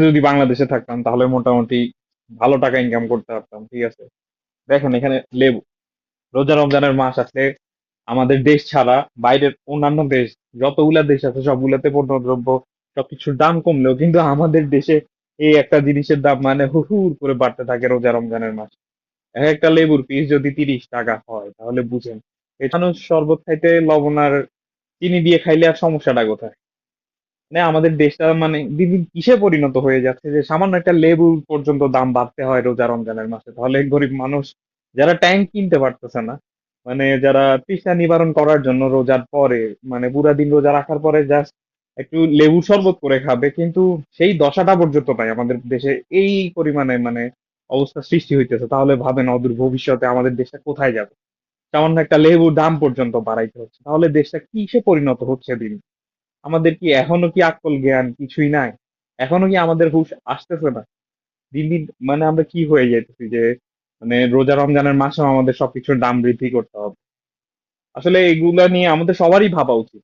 যদি বাংলাদেশে থাকতাম তাহলে মোটামুটি ভালো টাকা ইনকাম করতে পারতাম, ঠিক আছে। দেখেন এখানে লেবু, রোজা রমজানের মাস আসলে আমাদের দেশ ছাড়া বাইরের অন্যান্য দেশ, যতগুলা দেশ আছে সবগুলাতে পণ্যদ্রব্য সবকিছুর দাম কমলেও কিন্তু আমাদের দেশে এই একটা জিনিসের দাম মানে হুহুর করে বাড়তে থাকে রোজা রমজানের মাস। এক একটা লেবুর পিস যদি 30 টাকা হয় তাহলে বুঝেন এখানেও শরবত খাইতে লবণ আর চিনি দিয়ে খাইলে আর সমস্যাটা কোথায়। মানে আমাদের দেশটা মানে দিন দিন কিসে পরিণত হয়ে যাচ্ছে যে সামান্য একটা লেবু পর্যন্ত দাম বাড়তে হয় রোজা রমজানের মাসে। তাহলে গরিব মানুষ যারা ট্যাঙ্ক কিনতে পারতেছে না, মানে যারা তৃষ্ণা নিবারণ করার জন্য রোজার পরে মানে পুরা দিন রোজা রাখার পরে জাস্ট একটু লেবু শরবত করে খাবে, কিন্তু সেই দশাটা পর্যন্ত পাই আমাদের দেশে এই পরিমাণে মানে অবস্থা সৃষ্টি হইতেছে। তাহলে ভাবেন অদূর ভবিষ্যতে আমাদের দেশটা কোথায় যাবে। সামান্য একটা লেবুর দাম পর্যন্ত বাড়াইতে হচ্ছে, তাহলে দেশটা কিসে পরিণত হচ্ছে দিন। আমাদের কি এখনো কি আক্কল জ্ঞান কিছুই নাই? এখনো কি আমাদের হুঁশ আসতেছে না? দিন দিন মানে আমরা কি হয়ে যাইতেছি যে মানে রোজা রমজানের মাসেও আমাদের সবকিছুর দাম বৃদ্ধি করতে হবে। আসলে এগুলা নিয়ে আমাদের সবারই ভাবা উচিত।